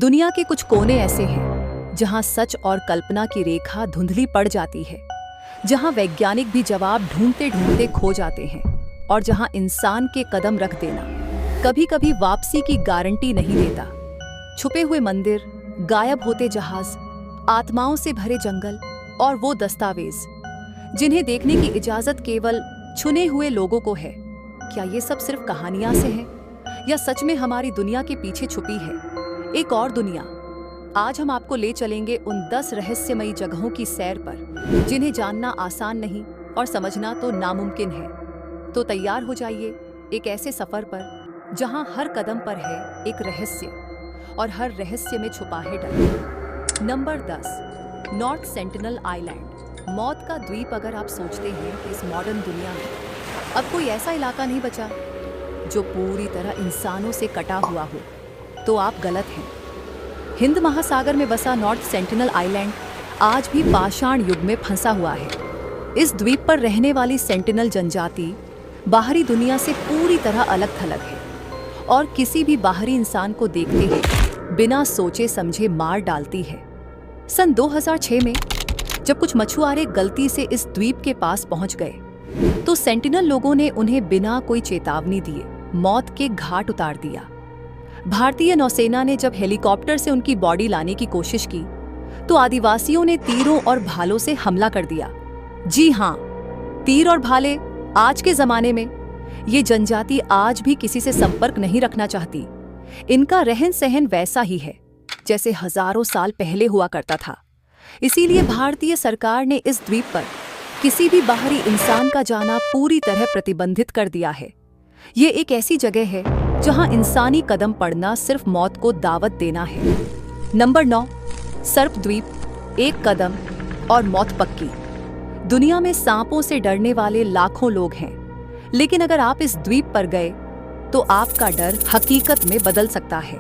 दुनिया के कुछ कोने ऐसे हैं जहां सच और कल्पना की रेखा धुंधली पड़ जाती है, जहां वैज्ञानिक भी जवाब ढूंढते ढूंढते खो जाते हैं और जहां इंसान के कदम रख देना कभी कभी वापसी की गारंटी नहीं देता। छुपे हुए मंदिर, गायब होते जहाज, आत्माओं से भरे जंगल और वो दस्तावेज जिन्हें देखने की इजाजत केवल चुने हुए लोगों को है। क्या ये सब सिर्फ कहानियां से हैं या सच में हमारी दुनिया के पीछे छुपी है एक और दुनिया? आज हम आपको ले चलेंगे उन 10 रहस्यमयी जगहों की सैर पर जिन्हें जानना आसान नहीं और समझना तो नामुमकिन है। तो तैयार हो जाइए एक ऐसे सफर पर जहां हर कदम पर है एक रहस्य और हर रहस्य में छुपा है डर। नंबर 10, नॉर्थ सेंटिनल आइलैंड, मौत का द्वीप। अगर आप सोचते हैं कि इस मॉडर्न दुनिया में अब कोई ऐसा इलाका नहीं बचा जो पूरी तरह इंसानों से कटा हुआ हो, तो आप गलत हैं। हिंद महासागर में बसा नॉर्थ सेंटिनल आइलैंड आज भी पाषाण युग में फंसा हुआ है। इस द्वीप पर रहने वाली सेंटिनल जनजाति बाहरी दुनिया से पूरी तरह अलग थलग है और किसी भी बाहरी इंसान को देखते ही बिना सोचे समझे मार डालती है। सन 2006 में जब कुछ मछुआरे गलती से इस द्वीप के पास पहुंच गए तो सेंटिनल लोगों ने उन्हें बिना कोई चेतावनी दिए मौत के घाट उतार दिया। भारतीय नौसेना ने जब हेलीकॉप्टर से उनकी बॉडी लाने की कोशिश की तो आदिवासियों ने तीरों और भालों से हमला कर दिया। जी हां, तीर और भाले। आज के जमाने में ये जनजाति आज भी किसी से संपर्क नहीं रखना चाहती। इनका रहन सहन वैसा ही है जैसे हजारों साल पहले हुआ करता था। इसीलिए भारतीय सरकार ने इस द्वीप पर किसी भी बाहरी इंसान का जाना पूरी तरह प्रतिबंधित कर दिया है। ये एक ऐसी जगह है जहां इंसानी कदम पड़ना सिर्फ मौत को दावत देना है। नंबर 9, सर्प द्वीप, एक कदम और मौत पक्की। दुनिया में सांपों से डरने वाले लाखों लोग हैं, लेकिन अगर आप इस द्वीप पर गए तो आपका डर हकीकत में बदल सकता है।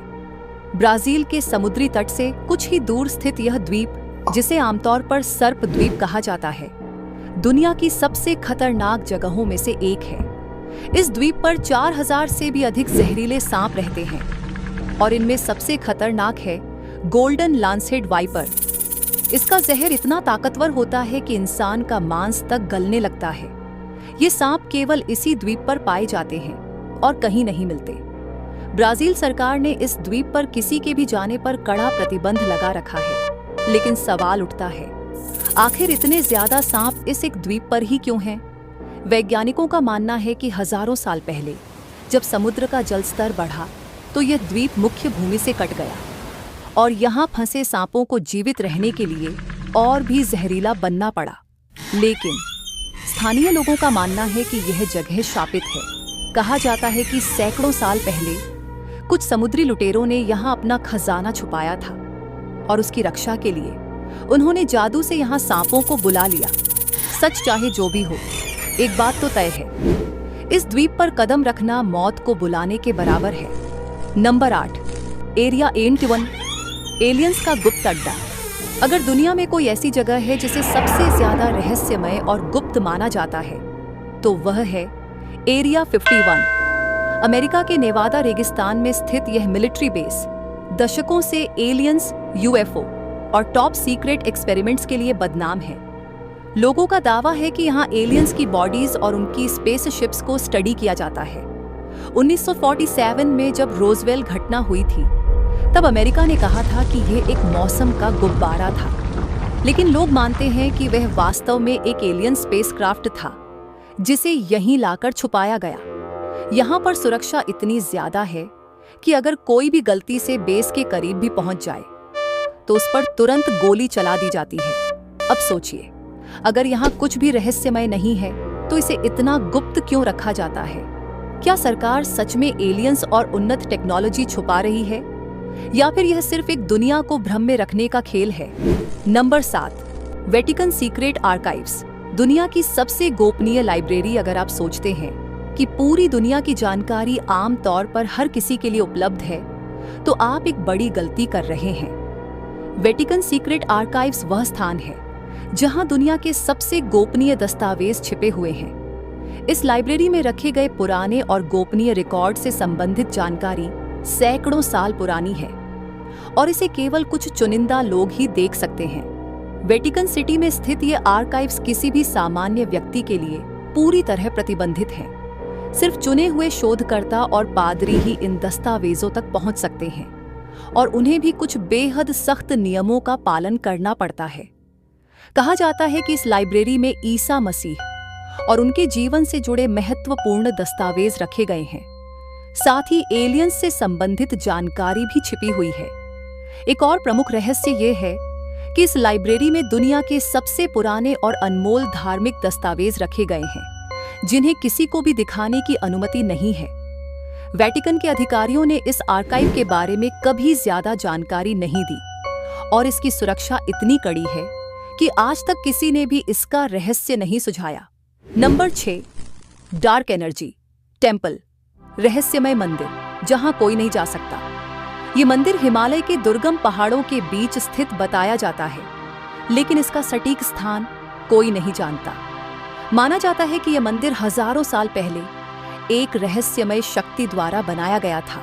ब्राजील के समुद्री तट से कुछ ही दूर स्थित यह द्वीप, जिसे आमतौर पर सर्प द्वीप कहा जाता है, दुनिया की सबसे खतरनाक जगहों में से एक है। इस द्वीप पर 4000 से भी अधिक जहरीले सांप रहते हैं और इनमें सबसे खतरनाक है गोल्डन लांसहेड वाइपर। इसका जहर इतना ताकतवर होता है कि इंसान का मांस तक गलने लगता है। ये सांप केवल इसी द्वीप पर पाए जाते हैं और कहीं नहीं मिलते। ब्राजील सरकार ने इस द्वीप पर किसी के भी जाने पर कड़ा प्रतिबंध लगा रखा है, लेकिन सवाल उठता है, आखिर इतने ज्यादा सांप इस एक द्वीप पर ही क्यों हैं? वैज्ञानिकों का मानना है कि हजारों साल पहले जब समुद्र का जलस्तर बढ़ा तो यह द्वीप मुख्य भूमि से कट गया और यहाँ फंसे सांपों को जीवित रहने के लिए और भी जहरीला बनना पड़ा। लेकिन स्थानीय लोगों का मानना है कि यह जगह शापित है। कहा जाता है कि सैकड़ों साल पहले कुछ समुद्री लुटेरों ने यहाँ अपना खजाना छुपाया था और उसकी रक्षा के लिए उन्होंने जादू से यहाँ सांपों को बुला लिया। सच चाहे जो भी हो, एक बात तो तय है, इस द्वीप पर कदम रखना मौत को बुलाने के बराबर है। नंबर 8, एरिया 81, एलियंस का गुप्त अड्डा। अगर दुनिया में कोई ऐसी जगह है जिसे सबसे ज्यादा रहस्यमय और गुप्त माना जाता है तो वह है एरिया 51। अमेरिका के नेवादा रेगिस्तान में स्थित यह मिलिट्री बेस दशकों से एलियंस, यूएफओ और टॉप सीक्रेट एक्सपेरिमेंट्स के लिए बदनाम है। लोगों का दावा है कि यहाँ एलियंस की बॉडीज और उनकी स्पेसशिप्स को स्टडी किया जाता है। 1947 में जब रोजवेल घटना हुई थी तब अमेरिका ने कहा था कि यह एक मौसम का गुब्बारा था, लेकिन लोग मानते हैं कि वह वास्तव में एक एलियन स्पेसक्राफ्ट था जिसे यहीं लाकर छुपाया गया। यहाँ पर सुरक्षा इतनी ज्यादा है कि अगर कोई भी गलती से बेस के करीब भी पहुंच जाए तो उस पर तुरंत गोली चला दी जाती है। अब सोचिए, अगर यहाँ कुछ भी रहस्यमय नहीं है तो इसे इतना गुप्त क्यों रखा जाता है? क्या सरकार सच में एलियंस और उन्नत टेक्नोलॉजी छुपा रही है या फिर यह सिर्फ एक दुनिया को भ्रम में रखने का खेल है? नंबर 7, वेटिकन सीक्रेट आर्काइव्स, दुनिया की सबसे गोपनीय लाइब्रेरी। अगर आप सोचते हैं कि पूरी दुनिया की जानकारी आम तौर पर हर किसी के लिए उपलब्ध है तो आप एक बड़ी गलती कर रहे हैं। वेटिकन सीक्रेट आर्काइव्स वह स्थान है जहां दुनिया के सबसे गोपनीय दस्तावेज छिपे हुए हैं। इस लाइब्रेरी में रखे गए पुराने और गोपनीय रिकॉर्ड से संबंधित जानकारी सैकड़ों साल पुरानी है और इसे केवल कुछ चुनिंदा लोग ही देख सकते हैं। वेटिकन सिटी में स्थित ये आर्काइव्स किसी भी सामान्य व्यक्ति के लिए पूरी तरह प्रतिबंधित हैं। सिर्फ चुने हुए शोधकर्ता और पादरी ही इन दस्तावेजों तक पहुंच सकते हैं और उन्हें भी कुछ बेहद सख्त नियमों का पालन करना पड़ता है। कहा जाता है कि इस लाइब्रेरी में ईसा मसीह और उनके जीवन से जुड़े महत्वपूर्ण दस्तावेज रखे गए हैं। साथ ही एलियंस से संबंधित जानकारी भी छिपी हुई है। एक और प्रमुख रहस्य ये है कि इस लाइब्रेरी में दुनिया के सबसे पुराने और अनमोल धार्मिक दस्तावेज रखे गए हैं, जिन्हें किसी को भी दिखाने की अनुमति नहीं है। वेटिकन के अधिकारियों ने इस आर्काइव के बारे में कभी ज्यादा जानकारी नहीं दी और इसकी सुरक्षा इतनी कड़ी है कि आज तक किसी ने भी इसका रहस्य नहीं सुझाया। नंबर 6, डार्क एनर्जी टेम्पल, रहस्यमय मंदिर जहां कोई नहीं जा सकता। ये मंदिर हिमालय के दुर्गम पहाड़ों के बीच स्थित बताया जाता है, लेकिन इसका सटीक स्थान कोई नहीं जानता। माना जाता है कि यह मंदिर हजारों साल पहले एक रहस्यमय शक्ति द्वारा बनाया गया था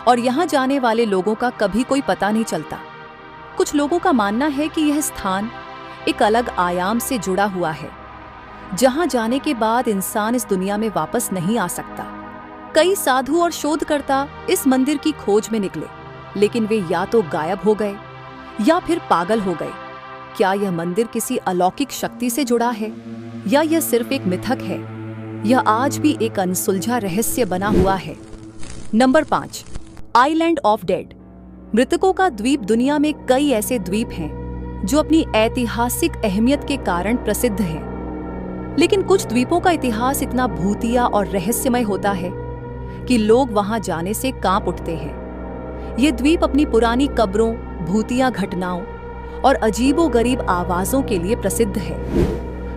और यहाँ जाने वाले लोगों का कभी कोई पता नहीं चलता। कुछ लोगों का मानना है कि यह स्थान एक अलग आयाम से जुड़ा हुआ है, जहां जाने के बाद इंसान इस दुनिया में वापस नहीं आ सकता। कई साधु और शोधकर्ता इस मंदिर की खोज में निकले, लेकिन वे या तो गायब हो गए या फिर पागल हो गए। क्या यह मंदिर किसी अलौकिक शक्ति से जुड़ा है या यह सिर्फ एक मिथक है? यह आज भी एक अनसुलझा रहस्य बना हुआ है। नंबर 5, आइलैंड ऑफ डेड, मृतकों का द्वीप। दुनिया में कई ऐसे द्वीप हैं जो अपनी ऐतिहासिक अहमियत के कारण प्रसिद्ध हैं, लेकिन कुछ द्वीपों का इतिहास इतना भूतिया और रहस्यमय होता है कि लोग वहां जाने से कांप उठते हैं। ये द्वीप अपनी पुरानी कब्रों, भूतिया घटनाओं और अजीबोगरीब आवाजों के लिए प्रसिद्ध है।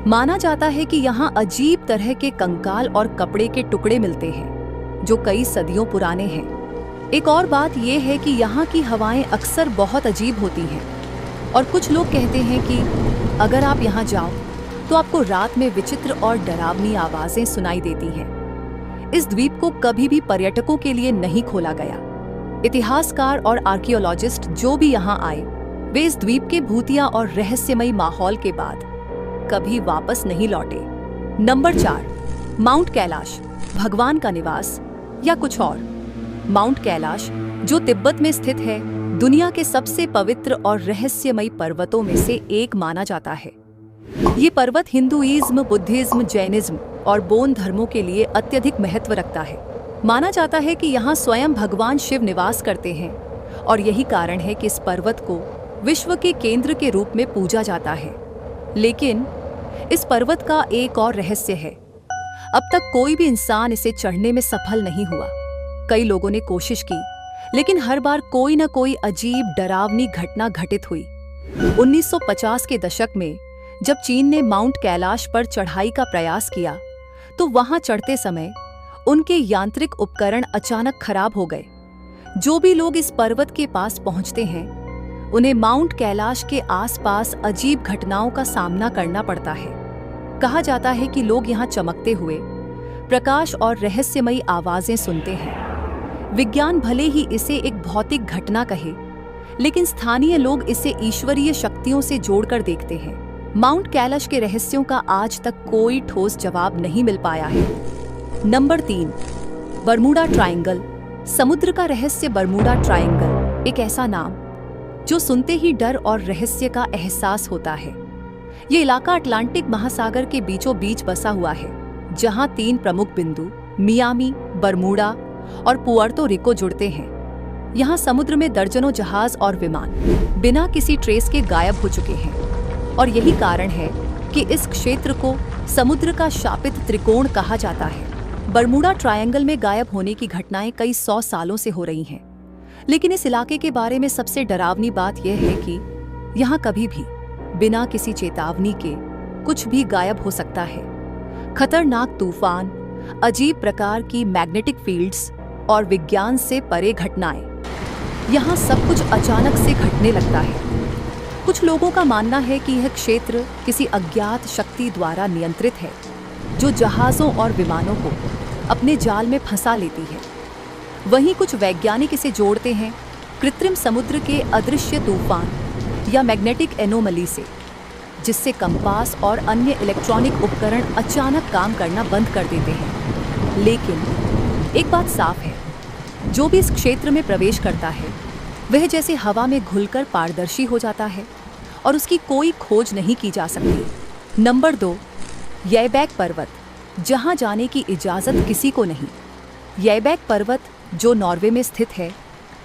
माना जाता है कि यहाँ अजीब तरह के कंकाल और कपड़े के टुकड़े मिलते हैं जो कई सदियों पुराने हैं। एक और बात यह है कि यहाँ की हवाएं अक्सर बहुत अजीब होती हैं और कुछ लोग कहते हैं कि अगर आप यहाँ जाओ तो आपको रात में विचित्र और डरावनी आवाजें सुनाई देती हैं। इस द्वीप को कभी भी पर्यटकों के लिए नहीं खोला गया। इतिहासकार और आर्कियोलॉजिस्ट जो भी यहाँ आए, वे इस द्वीप के भूतिया और रहस्यमय माहौल के बाद कभी वापस नहीं लौटे। नंबर 4, माउंट कैलाश, भगवान का निवास या कुछ और। माउंट कैलाश, जो तिब्बत में स्थित है, दुनिया के सबसे पवित्र और रहस्यमय पर्वतों में से एक माना जाता है। ये पर्वत हिंदुइज्म, बुद्धिज्म, जैनिज्म और बौद्ध धर्मों के लिए अत्यधिक महत्व रखता है। माना जाता है कि यहाँ स्वयं भगवान शिव निवास करते हैं और यही कारण है कि इस पर्वत को विश्व के केंद्र के रूप में पूजा जाता है। लेकिन इस पर्वत का एक और रहस्य है। अब तक कोई भी इंसान इसे चढ़ने में सफल नहीं हुआ। कई लोगों ने कोशिश की, लेकिन हर बार कोई न कोई अजीब डरावनी घटना घटित हुई। 1950 के दशक में जब चीन ने माउंट कैलाश पर चढ़ाई का प्रयास किया, तो वहां चढ़ते समय उनके यांत्रिक उपकरण अचानक खराब हो गए। जो भी लोग इस पर्वत के पास पहुंचते हैं, उन्हें माउंट कैलाश के आसपास अजीब घटनाओं का सामना करना पड़ता है। कहा जाता है कि लोग यहाँ चमकते हुए प्रकाश और रहस्यमयी आवाजें सुनते हैं। विज्ञान भले ही इसे एक भौतिक घटना कहे, लेकिन स्थानीय लोग इसे ईश्वरीय शक्तियों से जोड़कर देखते हैं। माउंट कैलाश के रहस्यों का आज तक कोई ठोस जवाब नहीं मिल पाया है। नंबर 3, बरमूडा ट्रायंगल, समुद्र का रहस्य। बरमूडा ट्रायंगल एक ऐसा नाम जो सुनते ही डर और रहस्य का एहसास होता है। ये इलाका अटलांटिक महासागर के बीचों बीच बसा हुआ है, जहां 3 प्रमुख बिंदु मियामी, बरमूडा और पुएर्तो रिको जुड़ते हैं। यहाँ समुद्र में दर्जनों जहाज और विमान बिना किसी ट्रेस के गायब हो चुके हैं और यही कारण है कि इस क्षेत्र को समुद्र का शापित त्रिकोण कहा जाता है। बरमूडा ट्रायंगल में गायब होने की घटनाएं कई 100 सालों से हो रही हैं, लेकिन इस इलाके के बारे में सबसे डरावनी बात यह है कि यहाँ कभी भी बिना किसी चेतावनी के कुछ भी गायब हो सकता है। खतरनाक तूफान, अजीब प्रकार की मैग्नेटिक फील्ड्स और विज्ञान से परे घटनाएं, यहाँ सब कुछ अचानक से घटने लगता है। कुछ लोगों का मानना है कि यह क्षेत्र किसी अज्ञात शक्ति द्वारा नियंत्रित है, जो जहाज़ों और विमानों को अपने जाल में फंसा लेती है। वहीं कुछ वैज्ञानिक इसे जोड़ते हैं कृत्रिम समुद्र के अदृश्य तूफान या मैग्नेटिक एनोमली से, जिससे कंपास और अन्य इलेक्ट्रॉनिक उपकरण अचानक काम करना बंद कर देते हैं। लेकिन एक बात साफ है, जो भी इस क्षेत्र में प्रवेश करता है वह जैसे हवा में घुलकर पारदर्शी हो जाता है और उसकी कोई खोज नहीं की जा सकती। नंबर 2, येबैक पर्वत, जहां जाने की इजाज़त किसी को नहीं। येबैक पर्वत, जो नॉर्वे में स्थित है,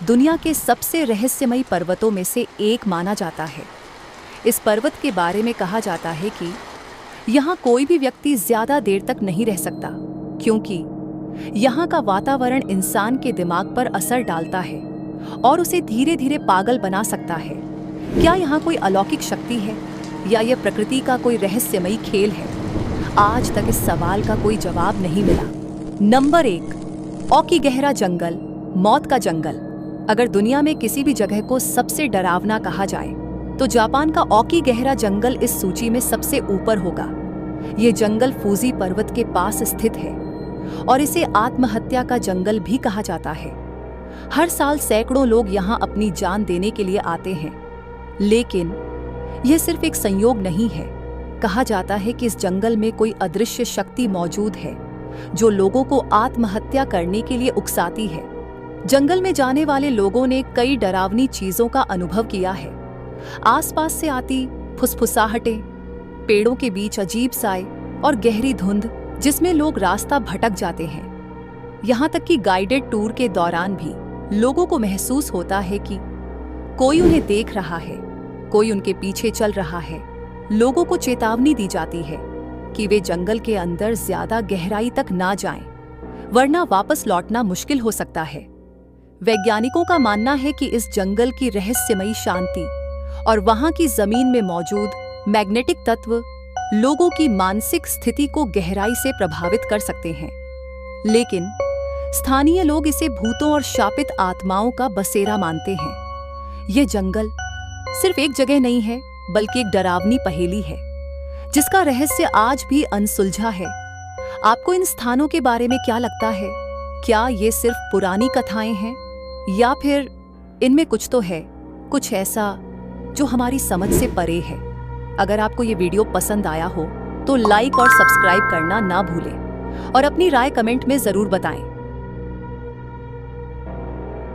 दुनिया के सबसे रहस्यमयी पर्वतों में से एक माना जाता है। इस पर्वत के बारे में कहा जाता है कि यहाँ कोई भी व्यक्ति ज़्यादा देर तक नहीं रह सकता, क्योंकि यहाँ का वातावरण इंसान के दिमाग पर असर डालता है और उसे धीरे धीरे पागल बना सकता है। क्या यहाँ कोई अलौकिक शक्ति है या यह प्रकृति का कोई रहस्यमयी खेल है? आज तक इस सवाल का कोई जवाब नहीं मिला। नंबर 1, ओकी गहरा जंगल, मौत का जंगल। अगर दुनिया में किसी भी जगह को सबसे डरावना कहा जाए तो जापान का ओकी गहरा जंगल इस सूची में सबसे ऊपर होगा। ये जंगल फूजी पर्वत के पास स्थित है और इसे आत्महत्या का जंगल भी कहा जाता है। हर साल सैकड़ों लोग यहाँ अपनी जान देने के लिए आते हैं, लेकिन यह सिर्फ एक संयोग नहीं है। कहा जाता है कि इस जंगल में कोई अदृश्य शक्ति मौजूद है जो लोगों को आत्महत्या करने के लिए उकसाती है। जंगल में जाने वाले लोगों ने कई डरावनी चीजों का अनुभव किया है। आसपास से आती फुसफुसाहटें, पेड़ों के बीच अजीब साए और गहरी धुंध जिसमें लोग रास्ता भटक जाते हैं। यहाँ तक कि गाइडेड टूर के दौरान भी लोगों को महसूस होता है कि कोई उन्हें देख रहा है, कोई उनके पीछे चल रहा है। लोगों को चेतावनी दी जाती है कि वे जंगल के अंदर ज्यादा गहराई तक ना जाएं, वरना वापस लौटना मुश्किल हो सकता है। वैज्ञानिकों का मानना है कि इस जंगल की रहस्यमयी शांति और वहां की जमीन में मौजूद मैग्नेटिक तत्व लोगों की मानसिक स्थिति को गहराई से प्रभावित कर सकते हैं। लेकिन स्थानीय लोग इसे भूतों और शापित आत्माओं का बसेरा मानते हैं। यह जंगल सिर्फ एक जगह नहीं है, बल्कि एक डरावनी पहेली है जिसका रहस्य आज भी अनसुलझा है। आपको इन स्थानों के बारे में क्या लगता है? क्या ये सिर्फ पुरानी कथाएं हैं या फिर इनमें कुछ तो है, कुछ ऐसा जो हमारी समझ से परे है? अगर आपको ये वीडियो पसंद आया हो तो लाइक और सब्सक्राइब करना ना भूलें और अपनी राय कमेंट में जरूर बताएं।